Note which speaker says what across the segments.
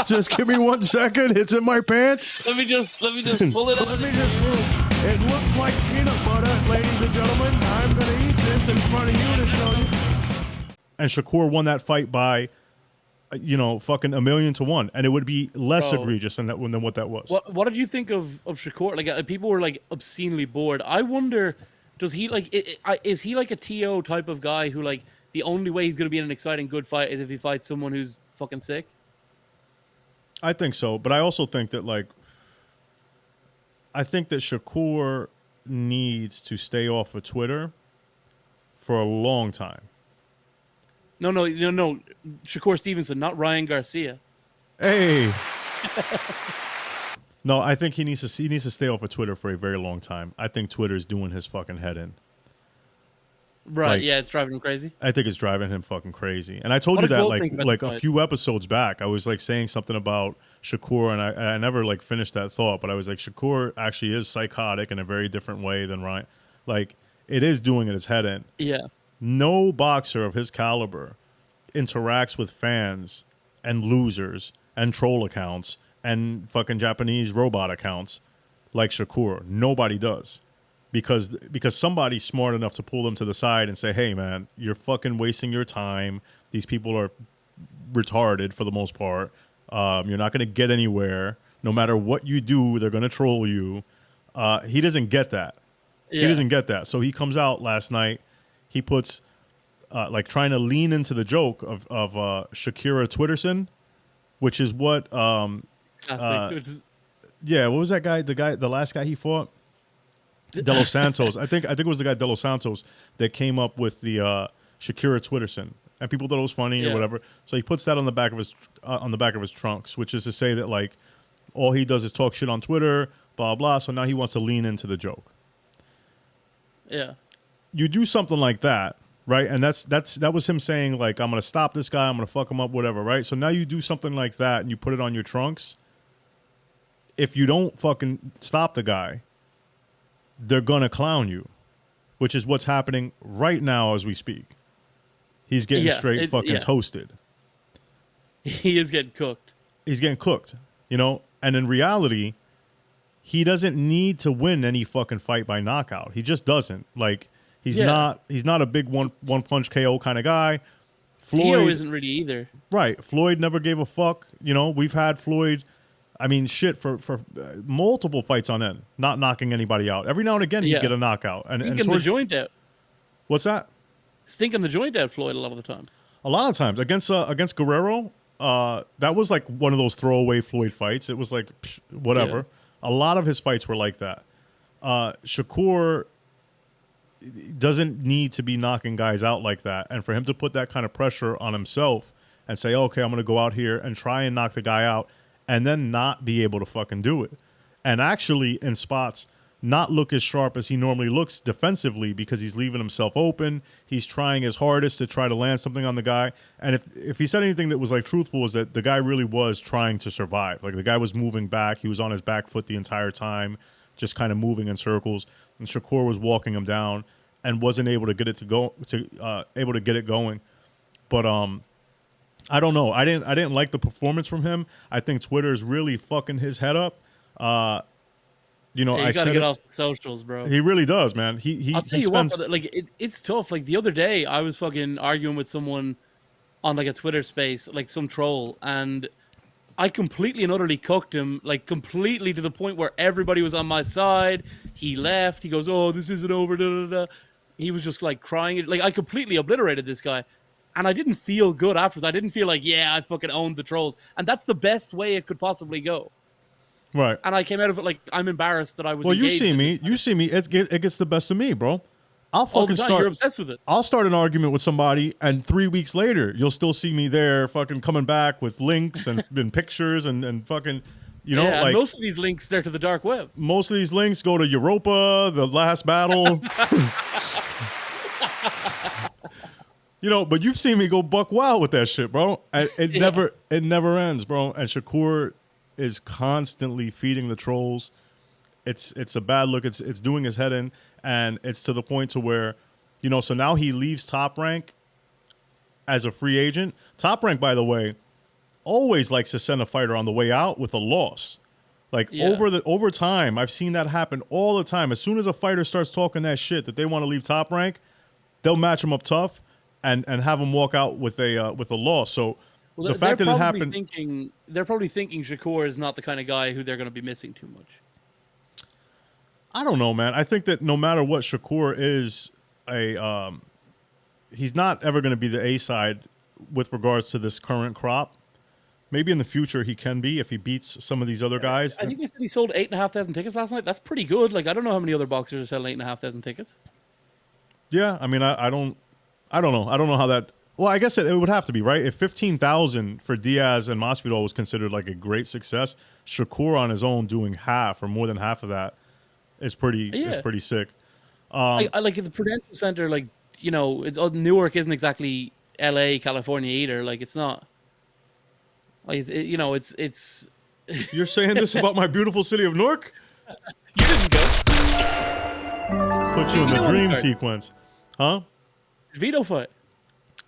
Speaker 1: Just give me 1 second. It's in my pants.
Speaker 2: Let me just pull it out.
Speaker 1: Let me just pull. It looks like peanut butter, ladies and gentlemen. I'm going to eat this in front of you to show you. And Shakur won that fight by, fucking 1,000,000-1, and it would be less egregious than what that was.
Speaker 2: What did you think of Shakur? Like, people were like obscenely bored. I wonder, does he is he like a TO type of guy who like the only way he's going to be in an exciting good fight is if he fights someone who's fucking sick?
Speaker 1: I think so, but I also think that Shakur needs to stay off of Twitter for a long time.
Speaker 2: No. Shakur Stevenson, not Ryan Garcia.
Speaker 1: Hey. No, I think he needs to stay off of Twitter for a very long time. I think Twitter's doing his fucking head in.
Speaker 2: Right, yeah, it's driving him crazy.
Speaker 1: I think it's driving him fucking crazy. And I told you that like a few episodes back, I was like saying something about Shakur, and I never like finished that thought, but I was like, Shakur actually is psychotic in a very different way than Ryan. Like, it is doing his head in.
Speaker 2: Yeah.
Speaker 1: No boxer of his caliber interacts with fans and losers and troll accounts and fucking Japanese robot accounts like Shakur. Nobody does. Because somebody's smart enough to pull them to the side and say, hey, man, you're fucking wasting your time. These people are retarded for the most part. You're not going to get anywhere. No matter what you do, they're going to troll you. He doesn't get that. Yeah. He doesn't get that. So he comes out last night. He puts, trying to lean into the joke of Shakira Twitterson, which is what... what was that guy? The last guy he fought? De Los Santos. I think it was the guy De Los Santos that came up with the Shakira Twitterson, and people thought it was funny or whatever. So he puts that on the back of his trunks, which is to say that like all he does is talk shit on Twitter, blah blah. So now he wants to lean into the joke.
Speaker 2: Yeah,
Speaker 1: you do something like that, right? And that was him saying like, I'm gonna stop this guy, I'm gonna fuck him up, whatever, right? So now you do something like that and you put it on your trunks. If you don't fucking stop the guy, they're gonna clown you, which is what's happening right now as we speak. He's getting straight fucking toasted.
Speaker 2: He is getting cooked. He's
Speaker 1: getting cooked, and in reality, he doesn't need to win any fucking fight by knockout. He just doesn't. Like, he's not a big one punch KO kind of guy.
Speaker 2: Floyd isn't really either.
Speaker 1: Right. Floyd never gave a fuck. We've had Floyd, I mean, shit, for multiple fights on end, not knocking anybody out. Every now and again, he'd get a knockout.
Speaker 2: Stinking the joint out.
Speaker 1: What's that?
Speaker 2: Stinking the joint out, Floyd, a lot of the time.
Speaker 1: A lot of times. Against Guerrero, that was like one of those throwaway Floyd fights. It was like, whatever. Yeah. A lot of his fights were like that. Shakur doesn't need to be knocking guys out like that. And for him to put that kind of pressure on himself and say, okay, I'm going to go out here and try and knock the guy out, and then not be able to fucking do it. And actually, in spots, not look as sharp as he normally looks defensively because he's leaving himself open. He's trying his hardest to try to land something on the guy. And if he said anything that was like truthful, is that the guy really was trying to survive. Like, the guy was moving back. He was on his back foot the entire time, just kind of moving in circles. And Shakur was walking him down and wasn't able to get it going. But I don't know. I didn't like the performance from him. I think Twitter is really fucking his head up.
Speaker 2: You gotta get off the socials, bro.
Speaker 1: He really does, man.
Speaker 2: I'll tell you what, it's tough. Like, the other day, I was fucking arguing with someone on like a Twitter space, like some troll, and I completely and utterly cooked him, like completely to the point where everybody was on my side. He left. He goes, "Oh, this isn't over." Da, da, da. He was just like crying. Like, I completely obliterated this guy. And I didn't feel good afterwards. I didn't feel like, I fucking owned the trolls. And that's the best way it could possibly go.
Speaker 1: Right.
Speaker 2: And I came out of it like, I'm embarrassed that I was.
Speaker 1: Well, you see me. It gets the best of me, bro. I'll fucking
Speaker 2: all the time. You're obsessed with it.
Speaker 1: I'll start an argument with somebody, and 3 weeks later, you'll still see me there, fucking coming back with links and pictures and fucking,
Speaker 2: like, most of these links there to the dark web.
Speaker 1: Most of these links go to Europa, the last battle. But you've seen me go buck wild with that shit, bro. It never ends, bro. And Shakur is constantly feeding the trolls. It's a bad look. It's doing his head in, and it's to the point to where, so now he leaves Top Rank as a free agent. Top Rank, by the way, always likes to send a fighter on the way out with a loss. Like over time, I've seen that happen all the time. As soon as a fighter starts talking that shit that they want to leave Top Rank, they'll match him up tough and have him walk out with a loss. So the fact that it happened,
Speaker 2: they're probably thinking Shakur is not the kind of guy who they're going to be missing too much.
Speaker 1: I don't know, man. I think that no matter what, Shakur is he's not ever going to be the A side with regards to this current crop. Maybe in the future he can be if he beats some of these other guys.
Speaker 2: I think they said he sold 8,500 tickets last night. That's pretty good. Like, I don't know how many other boxers are selling 8,500 tickets.
Speaker 1: Yeah, I mean, I don't know. I don't know how that. Well, I guess it would have to be, right? If 15,000 for Diaz and Masvidal was considered like a great success, Shakur on his own doing half or more than half of that is pretty sick.
Speaker 2: I like at the Prudential Center, like, you know, Newark isn't exactly LA, California either. Like, it's not. Like, it's.
Speaker 1: You're saying this about my beautiful city of Newark?
Speaker 2: You didn't go.
Speaker 1: Put you in the dream sequence, huh?
Speaker 2: Vito fight.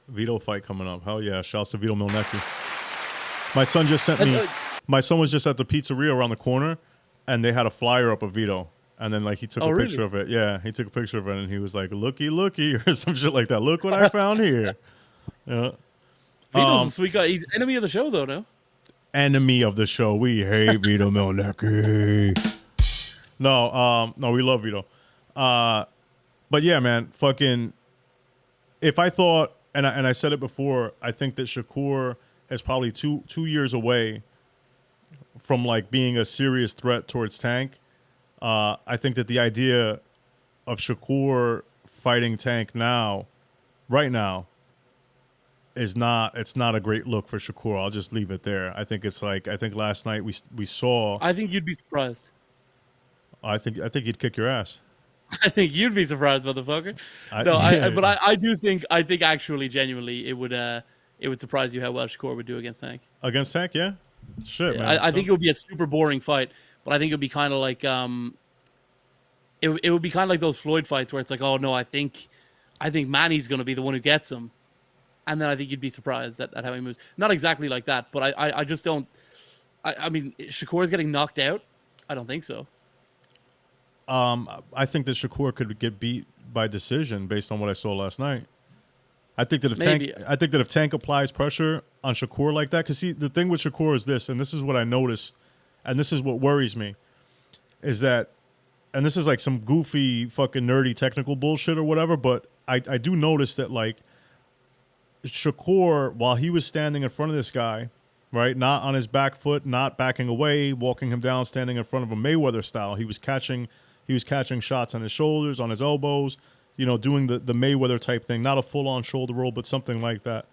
Speaker 1: Vito fight coming up. Hell yeah! Shouts to Vito Milnecki. My son just sent me. My son was just at the pizzeria around the corner, and they had a flyer up of Vito. And then, like, he took a picture of it. Yeah, he took a picture of it, and he was like, "Looky, looky," or some shit like that. Look what I found here. Yeah.
Speaker 2: Vito's a sweet guy. He's enemy of the show, though, no?
Speaker 1: Enemy of the show. We hate Vito Milnecki. No, we love Vito. But yeah, man, fucking. If I thought, and I said it before, I think that Shakur is probably two years away from like being a serious threat towards Tank. I think that the idea of Shakur fighting Tank right now, it's not a great look for Shakur. I'll just leave it there. I think last night we saw.
Speaker 2: I think you'd be surprised.
Speaker 1: I think he'd kick your ass.
Speaker 2: I think you'd be surprised, motherfucker. I do think actually genuinely it would surprise you how well Shakur would do against Tank.
Speaker 1: Against Tank, yeah. Shit, man.
Speaker 2: I think it would be a super boring fight, but I think it would be kind of like it would be kind of like those Floyd fights where it's like, oh no, I think Manny's going to be the one who gets him, and then I think you'd be surprised at how he moves. Not exactly like that, but I just don't. I mean, Shakur's getting knocked out. I don't think so.
Speaker 1: I think that Shakur could get beat by decision based on what I saw last night. I think that if Tank applies pressure on Shakur like that, because see, the thing with Shakur is this, and this is what I noticed, and this is what worries me, is that, and this is like some goofy fucking nerdy technical bullshit or whatever, but I do notice that like Shakur, while he was standing in front of this guy, right, not on his back foot, not backing away, walking him down, standing in front of him Mayweather style, he was catching shots on his shoulders, on his elbows, you know, doing the Mayweather type thing, not a full-on shoulder roll, but something like that.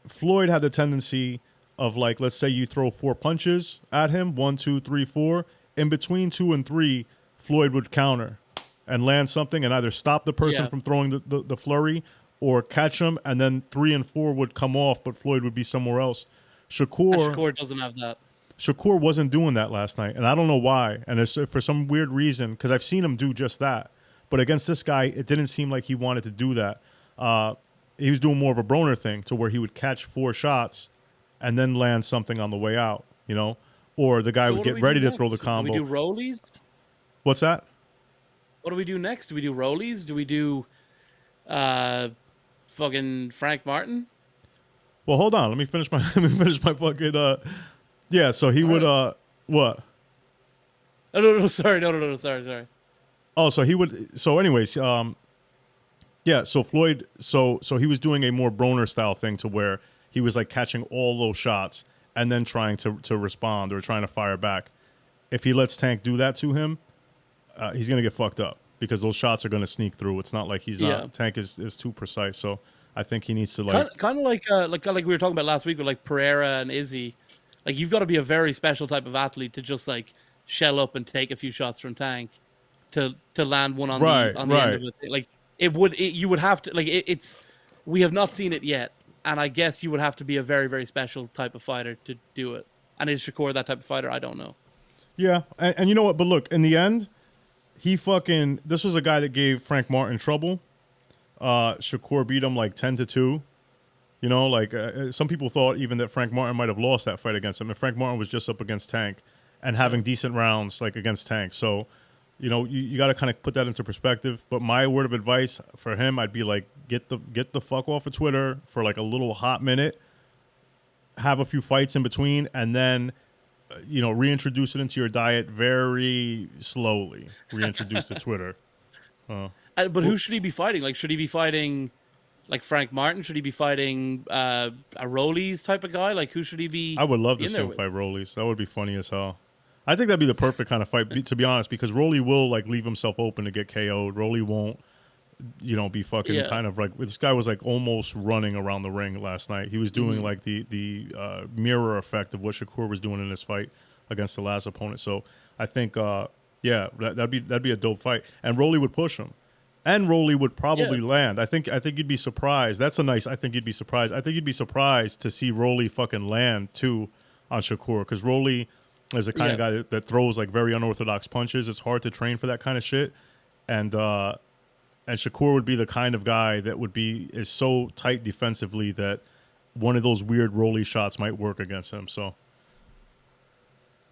Speaker 1: Floyd had the tendency of, like, let's say you throw 4 punches at him, 1, 2, 3, 4. In between 2 and 3, Floyd would counter and land something and either stop the person from throwing the flurry or catch him, and then 3 and 4 would come off, but Floyd would be somewhere else.
Speaker 2: Shakur doesn't have that.
Speaker 1: Shakur wasn't doing that last night, and I don't know why. And it's for some weird reason, because I've seen him do just that. But against this guy, it didn't seem like he wanted to do that. He was doing more of a Broner thing, to where he would catch 4 shots and then land something on the way out, you know? Or the guy would get ready to throw the combo.
Speaker 2: Do we do rollies?
Speaker 1: What's that?
Speaker 2: What do we do next? Do we do rollies? Do we do fucking Frank Martin?
Speaker 1: Well, hold on. Let me finish my fucking... Yeah, so he would what?
Speaker 2: Oh, no, sorry.
Speaker 1: Oh, so he would. So, anyways, yeah. So Floyd. So he was doing a more Broner style thing, to where he was like catching all those shots and then trying to respond or trying to fire back. If he lets Tank do that to him, he's gonna get fucked up, because those shots are gonna sneak through. It's not like he's not. Yeah. Tank is too precise. So I think he needs to
Speaker 2: kind of like we were talking about last week with like Pereira and Izzy. Like, you've got to be a very special type of athlete to just like shell up and take a few shots from Tank to land one on the end of it. Like, you would have to, like, it's, we have not seen it yet, and I guess you would have to be a very, very special type of fighter to do it. And is Shakur that type of fighter? I don't know.
Speaker 1: Yeah, and you know what? But look, in the end, this was a guy that gave Frank Martin trouble. Shakur beat him like 10-2. You know, like some people thought even that Frank Martin might have lost that fight against him, and Frank Martin was just up against Tank and having decent rounds like against Tank. So, you know, you got to kind of put that into perspective. But my word of advice for him, I'd be like, get the fuck off of Twitter for like a little hot minute, have a few fights in between, and then you know, reintroduce it into your diet very slowly. Reintroduce to Twitter.
Speaker 2: But who should he be fighting? Like, should he be fighting like Frank Martin? Should he be fighting a Rollies type of guy? Like, who should he be?
Speaker 1: I would love to
Speaker 2: in
Speaker 1: see
Speaker 2: there
Speaker 1: him
Speaker 2: with?
Speaker 1: fight Rollies. That would be funny as hell. I think that'd be the perfect kind of fight, to be honest, because Rolly will like leave himself open to get KO'd. Rolly won't, you know, be fucking
Speaker 2: Yeah.
Speaker 1: kind of like, this guy was like almost running around the ring last night. He was doing like the mirror effect of what Shakur was doing in this fight against the last opponent. So I think, yeah, that'd be a dope fight. And Rolly would push him. And Rolly would probably land. I think you'd be surprised. That's a nice. I think you'd be surprised. I think you'd be surprised to see Rolly fucking land too on Shakur, because Rolly is the kind of guy that throws like very unorthodox punches. It's hard to train for that kind of shit. And Shakur would be the kind of guy that is so tight defensively that one of those weird Rolly shots might work against him. So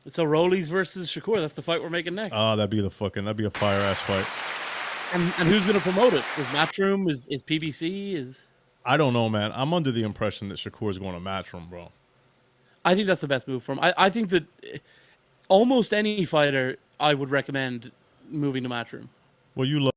Speaker 2: Rollies versus Shakur. That's the fight we're making next.
Speaker 1: that'd be a fire ass fight.
Speaker 2: And who's going to promote it? Is Matchroom? Is PBC? Is
Speaker 1: I don't know, man. I'm under the impression that Shakur is going to Matchroom, bro.
Speaker 2: I think that's the best move for him. I think that almost any fighter I would recommend moving to Matchroom.
Speaker 1: Well, you love